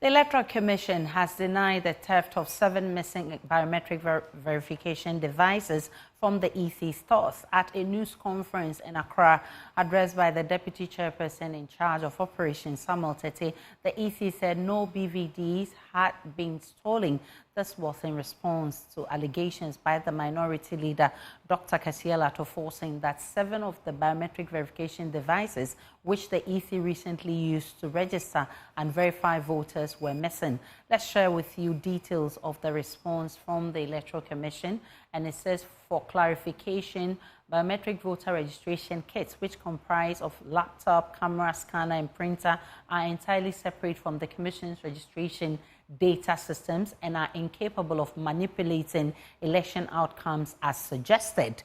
The Electoral Commission has denied the theft of 7 missing biometric verification devices from the EC stores at a news conference in Accra addressed by the Deputy Chairperson in charge of operations, Samuel Tete. The EC said no BVDs had been stolen. This was in response to allegations by the minority leader, Dr. Kasiela Tofo, saying that 7 of the biometric verification devices, which the EC recently used to register and verify voters, were missing. Let's share with you details of the response from the Electoral Commission. And it says, for clarification, biometric voter registration kits, which comprise of laptop, camera, scanner, and printer, are entirely separate from the Commission's registration data systems and are incapable of manipulating election outcomes as suggested.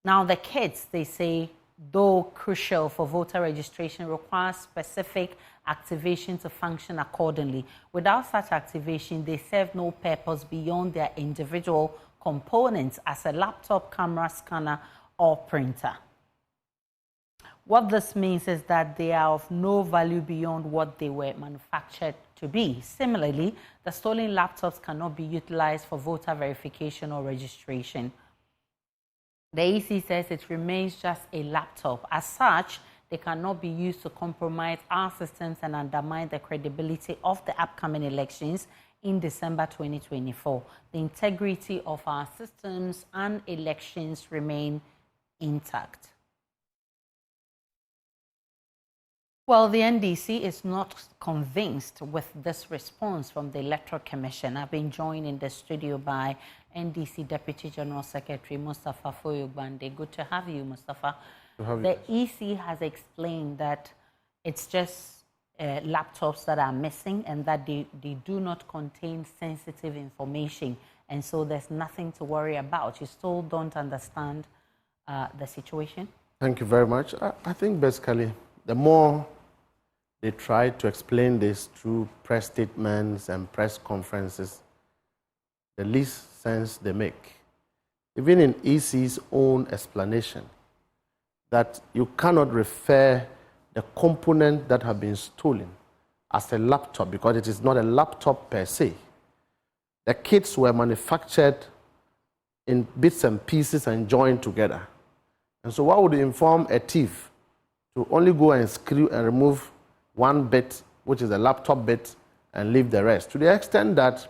Now, the kits, they say, though crucial for voter registration, require specific activation to function accordingly. Without such activation, they serve no purpose beyond their individual components as a laptop, camera, scanner, or printer. What this means is that they are of no value beyond what they were manufactured to be. Similarly, the stolen laptops cannot be utilized for voter verification or registration. The EC says it remains just a laptop. As such, they cannot be used to compromise our systems and undermine the credibility of the upcoming elections in December 2024. The integrity of our systems and elections remain intact. Well, the NDC is not convinced with this response from the Electoral Commission. I've been joined in the studio by NDC Deputy General Secretary Mustapha Gbande. Good to have you, Mustapha. The EC has explained that it's just laptops that are missing and that they do not contain sensitive information. And so there's nothing to worry about. You still don't understand the situation? Thank you very much. I think basically the more they try to explain this through press statements and press conferences, the least sense they make. Even in EC's own explanation, that you cannot refer the component that have been stolen as a laptop because it is not a laptop per se. The kits were manufactured in bits and pieces and joined together. And so what would inform a thief to only go and screw and remove one bit, which is a laptop bit, and leave the rest? To the extent that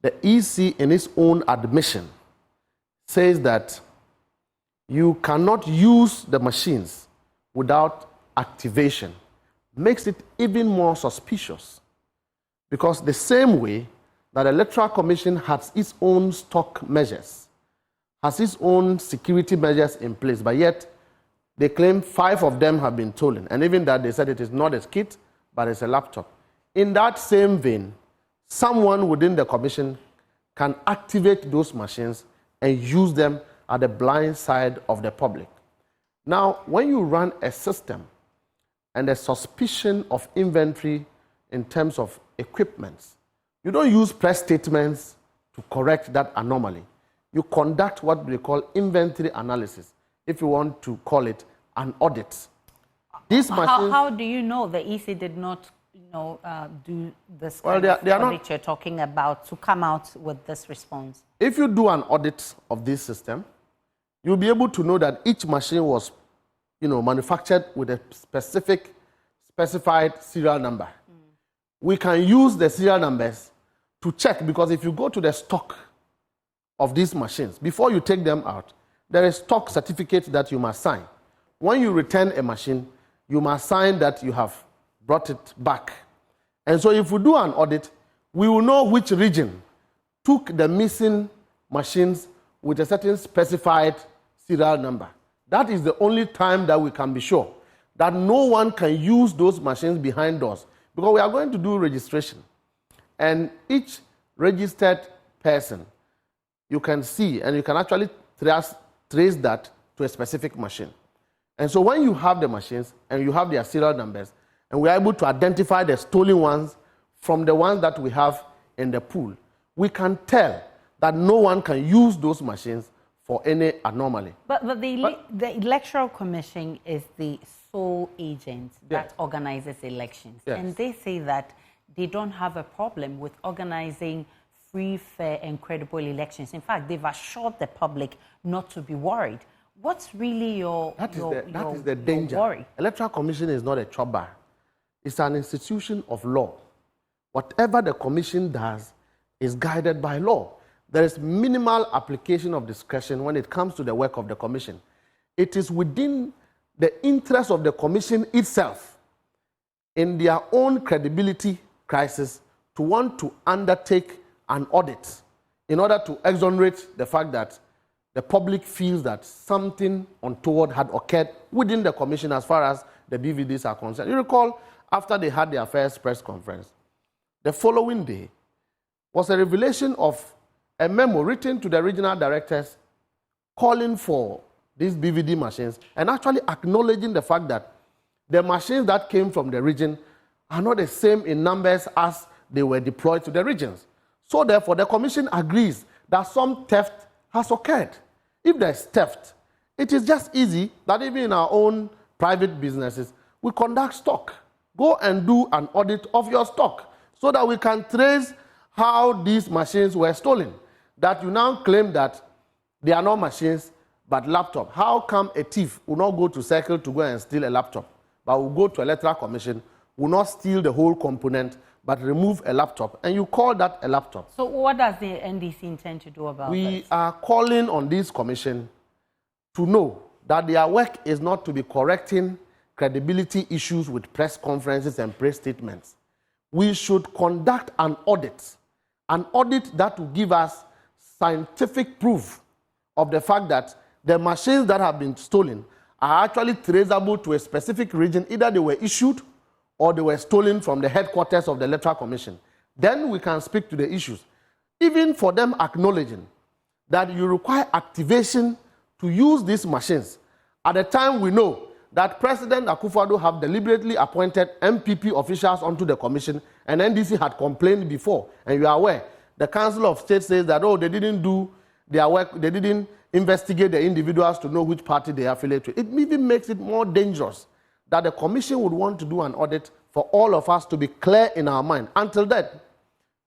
the EC in its own admission says that you cannot use the machines without activation, makes it even more suspicious. Because the same way that the Electoral Commission has its own stock measures, has its own security measures in place, but yet they claim 5 of them have been stolen. And even that, they said it is not a kit, but it's a laptop. In that same vein, someone within the Commission can activate those machines and use them at the blind side of the public. Now, when you run a system and a suspicion of inventory in terms of equipments, you don't use press statements to correct that anomaly. You conduct what we call inventory analysis, if you want to call it an audit. These machines, how do you know the EC did not do this kind of audit you're talking about to come out with this response? If you do an audit of this system, you'll be able to know that each machine was manufactured with a specified serial number. We can use the serial numbers to check, because if you go to the stock of these machines, before you take them out, there is stock certificate that you must sign. When you return a machine, you must sign that you have brought it back. And so if we do an audit, we will know which region took the missing machines with a certain specified serial number. That is the only time that we can be sure that no one can use those machines behind doors, because we are going to do registration. And each registered person, you can see, and you can actually trace that to a specific machine. And so when you have the machines and you have their serial numbers, and we are able to identify the stolen ones from the ones that we have in the pool, we can tell that no one can use those machines for any anomaly. But the Electoral Commission is the sole agent that organizes elections. Yes. And they say that they don't have a problem with organizing free, fair, and credible elections. In fact, they've assured the public not to be worried. What's really your danger. Worry? Electoral Commission is not a chopper. It's an institution of law. Whatever the Commission does is guided by law. There is minimal application of discretion when it comes to the work of the Commission. It is within the interest of the Commission itself, in their own credibility crisis, to want to undertake an audit in order to exonerate the fact that the public feels that something untoward had occurred within the Commission as far as the BVDs are concerned. You recall, after they had their first press conference, the following day was a revelation of a memo written to the regional directors calling for these BVD machines and actually acknowledging the fact that the machines that came from the region are not the same in numbers as they were deployed to the regions. So therefore, the Commission agrees that some theft has occurred. If there's theft, it is just easy that even in our own private businesses, we conduct stock. Go and do an audit of your stock so that we can trace how these machines were stolen. That you now claim that they are not machines, but laptop. How come a thief will not go to Circle to go and steal a laptop, but will go to Electoral Commission, will not steal the whole component, but remove a laptop, and you call that a laptop? So what does the NDC intend to do about this? We are calling on this commission to know that their work is not to be correcting credibility issues with press conferences and press statements. We should conduct an audit that will give us scientific proof of the fact that the machines that have been stolen are actually traceable to a specific region. Either they were issued or they were stolen from the headquarters of the Electoral Commission. Then we can speak to the issues. Even for them acknowledging that you require activation to use these machines, at the time we know that President Akufo-Addo have deliberately appointed MPP officials onto the commission, and NDC had complained before, and you are aware, the Council of State says that, oh, they didn't do their work, they didn't investigate the individuals to know which party they affiliate to. It even makes it more dangerous that the commission would want to do an audit for all of us to be clear in our mind. Until then,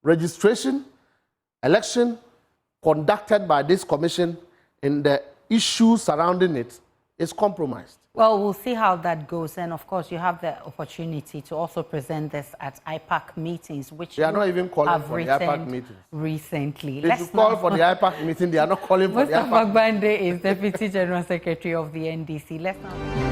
registration, election conducted by this commission in the issues surrounding it is compromised. Well, we'll see how that goes. And of course, you have the opportunity to also present this at IPAC meetings, which they are not even calling for the IPAC meetings recently. They should call for the IPAC meeting. They are not calling for the IPAC. Mustapha Gbande is Deputy General Secretary of the NDC. Let's now.